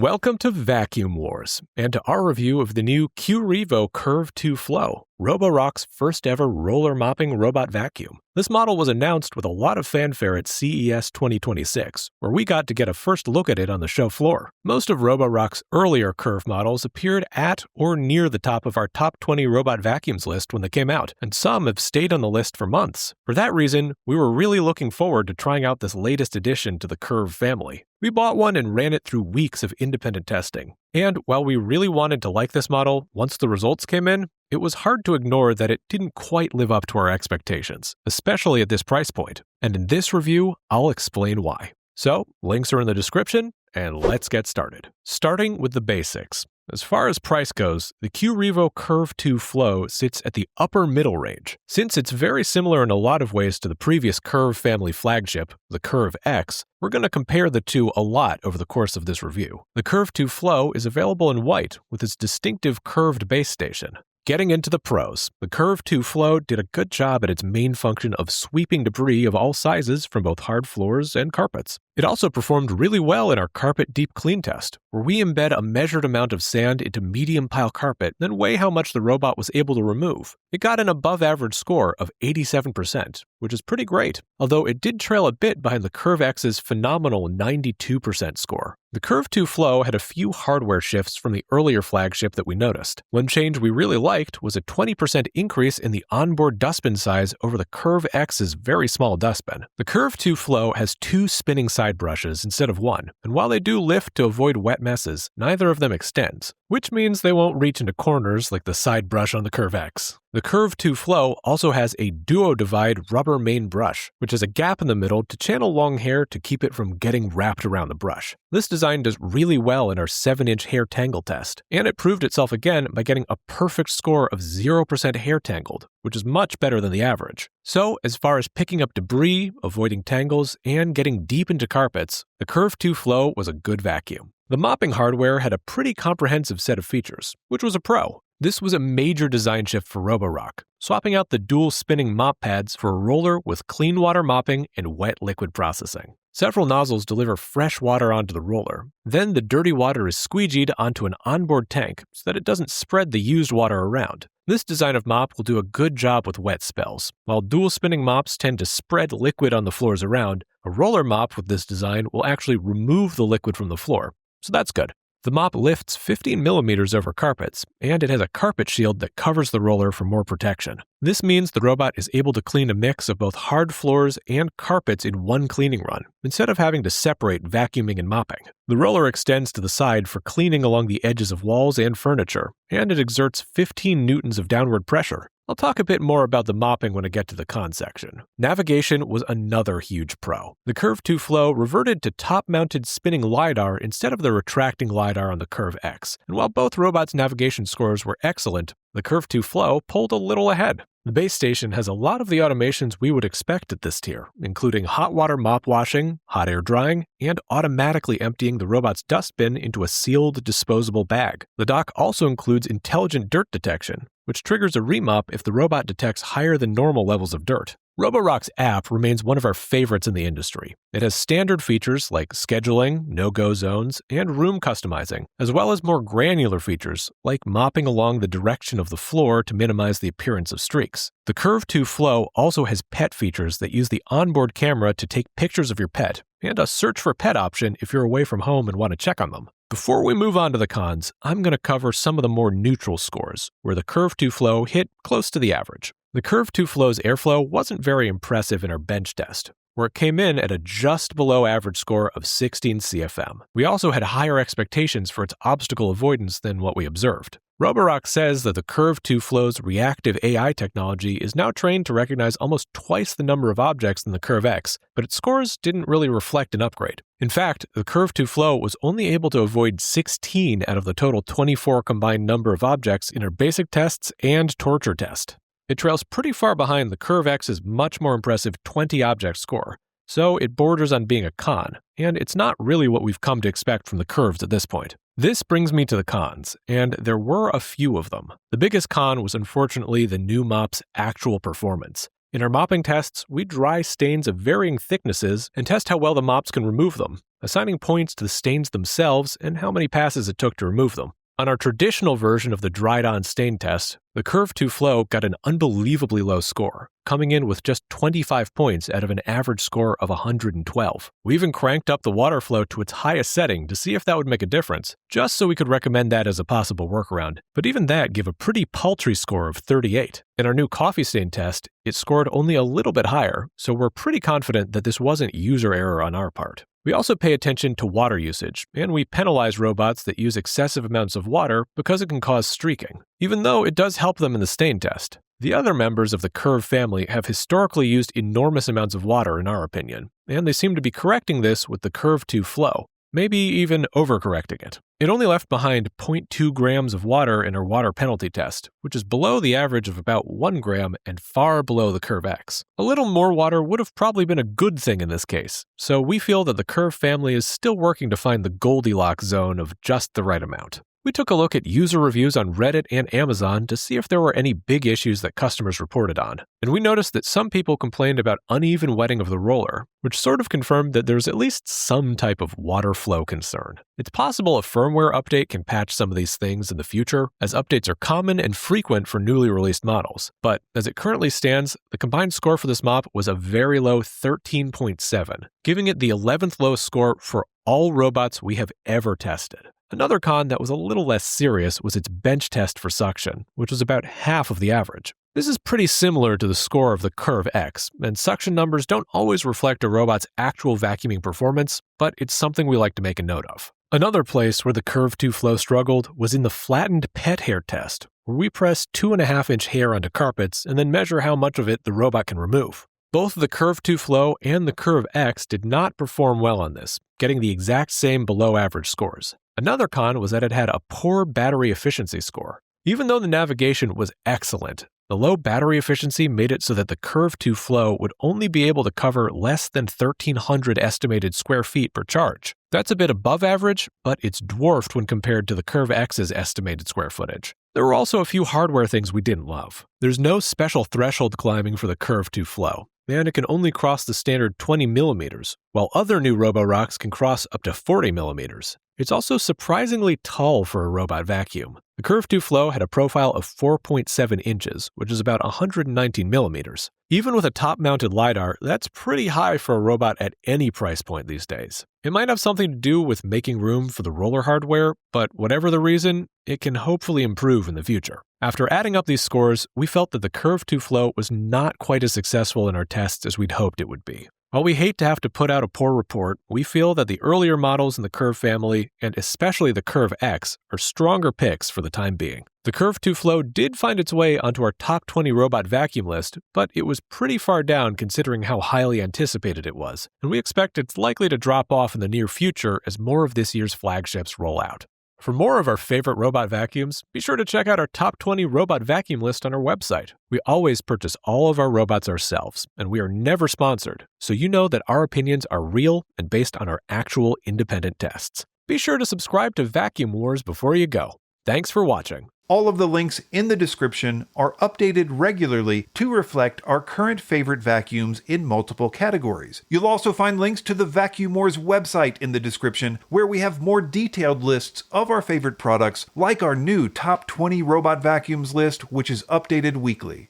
Welcome to Vacuum Wars, and to our review of the new Qrevo Curv 2 Flow, Roborock's first ever roller mopping robot vacuum. This model was announced with a lot of fanfare at CES 2026, where we got to get a first look at it on the show floor. Most of Roborock's earlier Curv models appeared at or near the top of our top 20 robot vacuums list when they came out, and some have stayed on the list for months. For that reason, we were really looking forward to trying out this latest addition to the Curv family. We bought one and ran it through weeks of independent testing. And while we really wanted to like this model, once the results came in, it was hard to ignore that it didn't quite live up to our expectations, especially at this price point. And in this review, I'll explain why. So, links are in the description, and let's get started. Starting with the basics. As far as price goes, the Qrevo Curv 2 Flow sits at the upper middle range. Since it's very similar in a lot of ways to the previous Curv family flagship, the Curv X, we're going to compare the two a lot over the course of this review. The Curv 2 Flow is available in white with its distinctive curved base station. Getting into the pros, the Curv 2 Flow did a good job at its main function of sweeping debris of all sizes from both hard floors and carpets. It also performed really well in our carpet deep clean test, where we embed a measured amount of sand into medium pile carpet, then weigh how much the robot was able to remove. It got an above average score of 87%, which is pretty great, although it did trail a bit behind the Curv X's phenomenal 92% score. The Curv 2 Flow had a few hardware shifts from the earlier flagship that we noticed. One change we really liked was a 20% increase in the onboard dustbin size over the Curv X's very small dustbin. The Curv 2 Flow has two spinning side brushes instead of one, and while they do lift to avoid wet messes, neither of them extends, which means they won't reach into corners like the side brush on the Curv X. The Curv 2 Flow also has a duo-divide rubber main brush, which has a gap in the middle to channel long hair to keep it from getting wrapped around the brush. This design does really well in our 7-inch hair tangle test, and it proved itself again by getting a perfect score of 0% hair tangled, which is much better than the average. So, as far as picking up debris, avoiding tangles, and getting deep into carpets, the Curv 2 Flow was a good vacuum. The mopping hardware had a pretty comprehensive set of features, which was a pro. This was a major design shift for Roborock, swapping out the dual spinning mop pads for a roller with clean water mopping and wet liquid processing. Several nozzles deliver fresh water onto the roller. Then the dirty water is squeegeed onto an onboard tank so that it doesn't spread the used water around. This design of mop will do a good job with wet spells. While dual spinning mops tend to spread liquid on the floors around, a roller mop with this design will actually remove the liquid from the floor. So that's good. The mop lifts 15 millimeters over carpets, and it has a carpet shield that covers the roller for more protection. This means the robot is able to clean a mix of both hard floors and carpets in one cleaning run, instead of having to separate vacuuming and mopping. The roller extends to the side for cleaning along the edges of walls and furniture, and it exerts 15 newtons of downward pressure. I'll talk a bit more about the mopping when I get to the con section. Navigation was another huge pro. The Curv 2 Flow reverted to top-mounted spinning LiDAR instead of the retracting LiDAR on the Curv X, and while both robots' navigation scores were excellent, the Curv 2 Flow pulled a little ahead. The base station has a lot of the automations we would expect at this tier, including hot water mop washing, hot air drying, and automatically emptying the robot's dustbin into a sealed disposable bag. The dock also includes intelligent dirt detection, which triggers a remop if the robot detects higher than normal levels of dirt. Roborock's app remains one of our favorites in the industry. It has standard features like scheduling, no-go zones, and room customizing, as well as more granular features like mopping along the direction of the floor to minimize the appearance of streaks. The Curv 2 Flow also has pet features that use the onboard camera to take pictures of your pet, and a search for pet option if you're away from home and want to check on them. Before we move on to the cons, I'm going to cover some of the more neutral scores, where the Curv 2 Flow hit close to the average. The Curv 2 Flow's airflow wasn't very impressive in our bench test, where it came in at a just below average score of 16 CFM. We also had higher expectations for its obstacle avoidance than what we observed. Roborock says that the Curv 2 Flow's reactive AI technology is now trained to recognize almost twice the number of objects than the Curv X, but its scores didn't really reflect an upgrade. In fact, the Curv 2 Flow was only able to avoid 16 out of the total 24 combined number of objects in our basic tests and torture test. It trails pretty far behind the Curv X's much more impressive 20 object score, so it borders on being a con, and it's not really what we've come to expect from the Curvs at this point. This brings me to the cons, and there were a few of them. The biggest con was unfortunately the new mop's actual performance. In our mopping tests, we dry stains of varying thicknesses and test how well the mops can remove them. assigning points to the stains themselves and how many passes it took to remove them. On our traditional version of the dried-on stain test, the Curve 2 Flow got an unbelievably low score, coming in with just 25 points out of an average score of 112. We even cranked up the water flow to its highest setting to see if that would make a difference, just so we could recommend that as a possible workaround, but even that gave a pretty paltry score of 38. In our new coffee stain test, it scored only a little bit higher, so we're pretty confident that this wasn't user error on our part. We also pay attention to water usage, and we penalize robots that use excessive amounts of water because it can cause streaking, even though it does help them in the stain test. The other members of the Curv family have historically used enormous amounts of water in our opinion, and they seem to be correcting this with the Curve 2 Flow, maybe even overcorrecting it. It only left behind 0.2 grams of water in our water penalty test, which is below the average of about 1 gram and far below the Curve X. A little more water would have probably been a good thing in this case, so we feel that the Curv family is still working to find the Goldilocks zone of just the right amount. We took a look at user reviews on Reddit and Amazon to see if there were any big issues that customers reported on, and we noticed that some people complained about uneven wetting of the roller, which sort of confirmed that there's at least some type of water flow concern. It's possible a firmware update can patch some of these things in the future, as updates are common and frequent for newly released models, but as it currently stands, the combined score for this mop was a very low 13.7, giving it the 11th lowest score for all robots we have ever tested. Another con that was a little less serious was its bench test for suction, which was about half of the average. This is pretty similar to the score of the Curve X, and suction numbers don't always reflect a robot's actual vacuuming performance, but it's something we like to make a note of. Another place where the Curve 2 Flow struggled was in the Flattened Pet Hair test, where we press 2.5-inch hair onto carpets and then measure how much of it the robot can remove. Both the Curve 2 Flow and the Curve X did not perform well on this, getting the exact same below-average scores. Another con was that it had a poor battery efficiency score. Even though the navigation was excellent, the low battery efficiency made it so that the Curve 2 Flow would only be able to cover less than 1,300 estimated square feet per charge. That's a bit above average, but it's dwarfed when compared to the Curve X's estimated square footage. There were also a few hardware things we didn't love. There's no special threshold climbing for the Curve 2 Flow, and it can only cross the standard 20 millimeters, while other new Roborocks can cross up to 40 millimeters. It's also surprisingly tall for a robot vacuum. The Curve 2 Flow had a profile of 4.7 inches, which is about 119 millimeters. Even with a top-mounted LiDAR, that's pretty high for a robot at any price point these days. It might have something to do with making room for the roller hardware, but whatever the reason, it can hopefully improve in the future. After adding up these scores, we felt that the Curve 2 Flow was not quite as successful in our tests as we'd hoped it would be. While we hate to have to put out a poor report, we feel that the earlier models in the Curve family, and especially the Curve X, are stronger picks for the time being. The Curve 2 Flow did find its way onto our top 20 robot vacuum list, but it was pretty far down considering how highly anticipated it was, and we expect it's likely to drop off in the near future as more of this year's flagships roll out. For more of our favorite robot vacuums, be sure to check out our top 20 robot vacuum list on our website. We always purchase all of our robots ourselves, and we are never sponsored, so you know that our opinions are real and based on our actual independent tests. Be sure to subscribe to Vacuum Wars before you go. Thanks for watching. All of the links in the description are updated regularly to reflect our current favorite vacuums in multiple categories. You'll also find links to the Vacuum Wars website in the description, where we have more detailed lists of our favorite products, like our new top 20 robot vacuums list, which is updated weekly.